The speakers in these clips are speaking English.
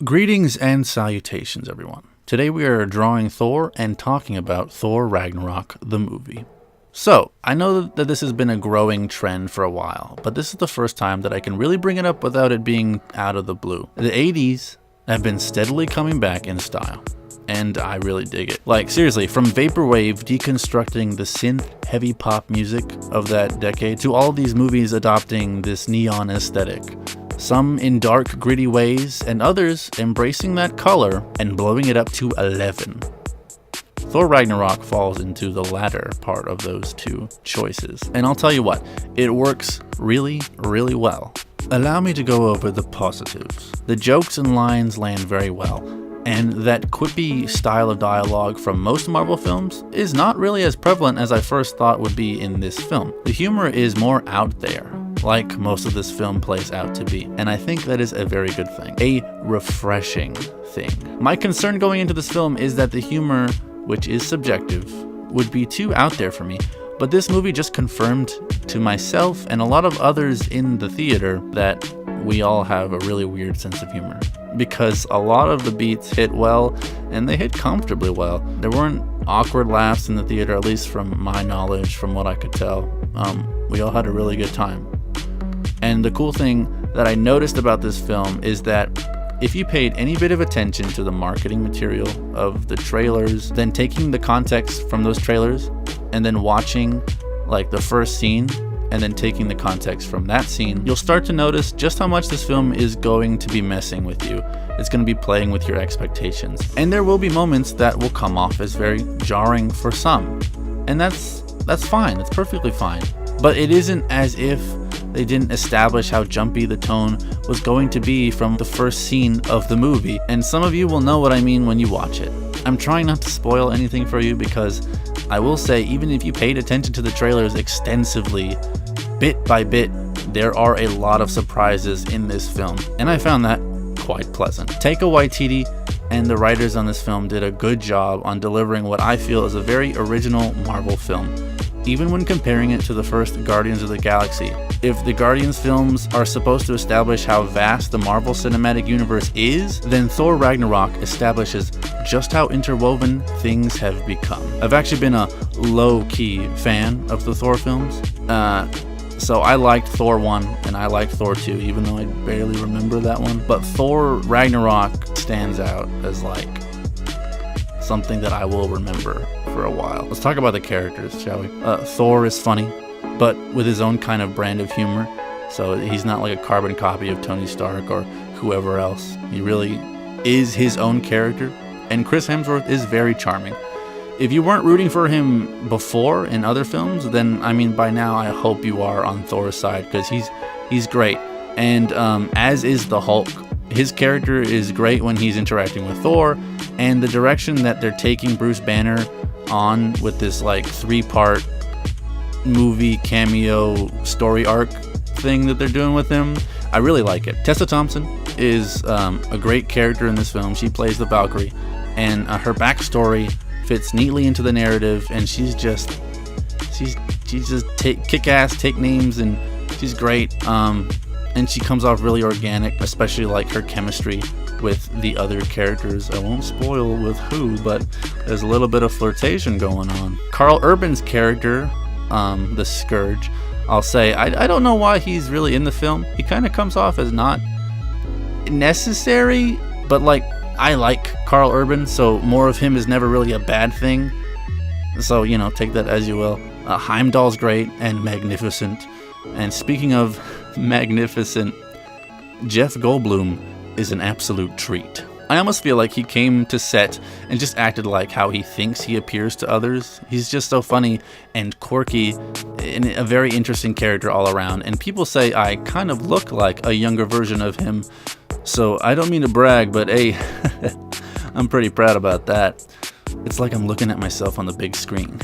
Greetings and salutations, everyone. Today we are drawing Thor and talking about Thor Ragnarok, the movie. So, I know that this has been a growing trend for a while, but this is the first time that I can really bring it up without it being out of the blue. The 80s have been steadily coming back in style, and I really dig it. Like, seriously, from Vaporwave deconstructing the synth heavy pop music of that decade to all these movies adopting this neon aesthetic. Some in dark, gritty ways, and others embracing that color and blowing it up to 11. Thor Ragnarok falls into the latter part of those two choices. And I'll tell you what, it works really, really well. Allow me to go over the positives. The jokes and lines land very well, and that quippy style of dialogue from most Marvel films is not really as prevalent as I first thought would be in this film. The humor is more out there, like most of this film plays out to be, and I think that is a very good thing. A refreshing thing. My concern going into this film is that the humor, which is subjective, would be too out there for me, but this movie just confirmed to myself and a lot of others in the theater that we all have a really weird sense of humor, because a lot of the beats hit well, and they hit comfortably well. There weren't awkward laughs in the theater, at least from my knowledge, from what I could tell. We all had a really good time. And the cool thing that I noticed about this film is that if you paid any bit of attention to the marketing material of the trailers, then taking the context from those trailers and then watching like the first scene and then taking the context from that scene, you'll start to notice just how much this film is going to be messing with you. It's going to be playing with your expectations. And there will be moments that will come off as very jarring for some. And that's fine. That's perfectly fine. But it isn't as if they didn't establish how jumpy the tone was going to be from the first scene of the movie, and some of you will know what I mean when you watch it. I'm trying not to spoil anything for you because I will say, even if you paid attention to the trailers extensively, bit by bit, there are a lot of surprises in this film, and I found that quite pleasant. Taika Waititi and the writers on this film did a good job on delivering what I feel is a very original Marvel film, even when comparing it to the first Guardians of the Galaxy. If the Guardians films are supposed to establish how vast the Marvel Cinematic Universe is, then Thor Ragnarok establishes just how interwoven things have become. I've actually been a low-key fan of the Thor films. So I liked Thor 1 and I liked Thor 2, even though I barely remember that one. But Thor Ragnarok stands out as like something that I will remember for a while. Let's talk about the characters, shall we? Thor is funny, but with his own kind of brand of humor. So he's not like a carbon copy of Tony Stark or whoever else. He really is his own character. And Chris Hemsworth is very charming. If you weren't rooting for him before in other films, then I mean by now I hope you are on Thor's side, because he's great. And as is the Hulk. His character is great when he's interacting with Thor, and the direction that they're taking Bruce Banner on with this like 3-part movie cameo story arc thing that they're doing with him, I really like it. Tessa Thompson is a great character in this film. She plays the Valkyrie, and her backstory fits neatly into the narrative, and she's just kick-ass, take names, and she's great. And she comes off really organic, especially like her chemistry with the other characters. I won't spoil with who, but there's a little bit of flirtation going on. Karl Urban's character, the Scourge, I'll say, I don't know why he's really in the film. He kind of comes off as not necessary, but like, I like Karl Urban, so more of him is never really a bad thing. So, you know, take that as you will. Heimdall's great and magnificent. And speaking of magnificent, Jeff Goldblum is an absolute treat. I almost feel like he came to set and just acted like how he thinks he appears to others. He's just so funny and quirky and a very interesting character all around. And people say I kind of look like a younger version of him. So I don't mean to brag, but hey, I'm pretty proud about that. It's like I'm looking at myself on the big screen.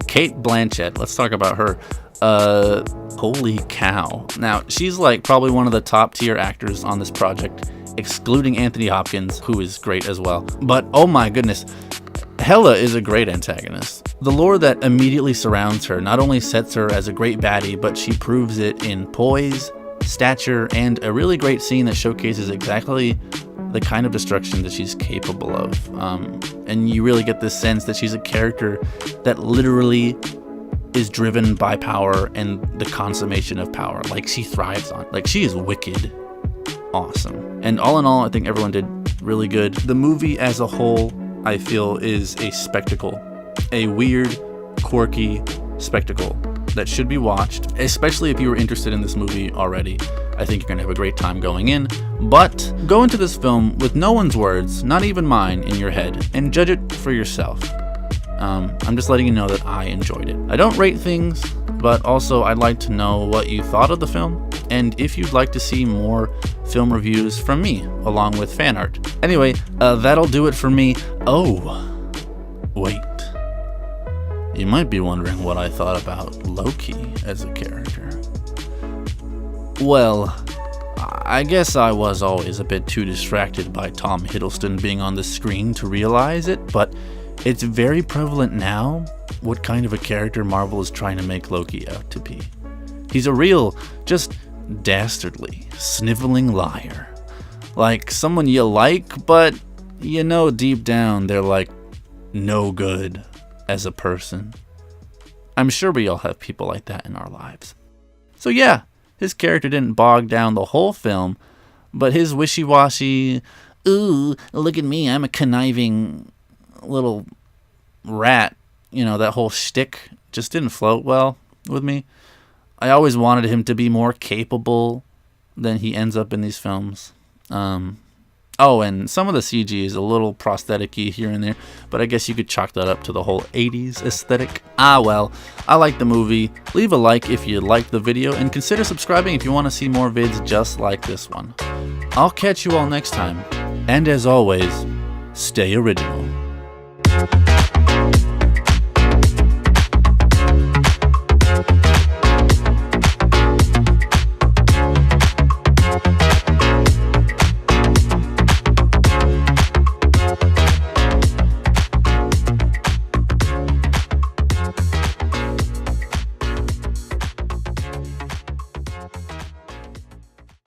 Cate Blanchett, let's talk about her. Holy cow. Now, she's like probably one of the top tier actors on this project, excluding Anthony Hopkins, who is great as well. But oh my goodness, Hela is a great antagonist. The lore that immediately surrounds her not only sets her as a great baddie, but she proves it in poise, stature, and a really great scene that showcases exactly the kind of destruction that she's capable of. And you really get this sense that she's a character that literally is driven by power and the consummation of power. Like, she thrives on. Like, she is wicked awesome. And all in all, I think everyone did really good. The movie as a whole, I feel, is a spectacle. A weird, quirky spectacle that should be watched, especially if you were interested in this movie already. I think you're going to have a great time going in, but go into this film with no one's words, not even mine, in your head, and judge it for yourself. I'm just letting you know that I enjoyed it. I don't rate things, but also I'd like to know what you thought of the film, and if you'd like to see more film reviews from me, along with fan art. Anyway, that'll do it for me. Oh, wait. You might be wondering what I thought about Loki as a character. Well, I guess I was always a bit too distracted by Tom Hiddleston being on the screen to realize it, but it's very prevalent now what kind of a character Marvel is trying to make Loki out to be. He's a real, just dastardly, sniveling liar. Like someone you like, but you know deep down they're like no good as a person. I'm sure we all have people like that in our lives. So yeah, his character didn't bog down the whole film, but his wishy-washy, ooh, look at me, I'm a conniving little rat, that whole shtick just didn't float well with me. I always wanted him to be more capable than he ends up in these films. Oh, and some of the CG is a little prosthetic-y here and there, but I guess you could chalk that up to the whole 80s aesthetic. Ah, well, I like the movie. Leave a like if you liked the video, and consider subscribing if you want to see more vids just like this one. I'll catch you all next time, and as always, stay original.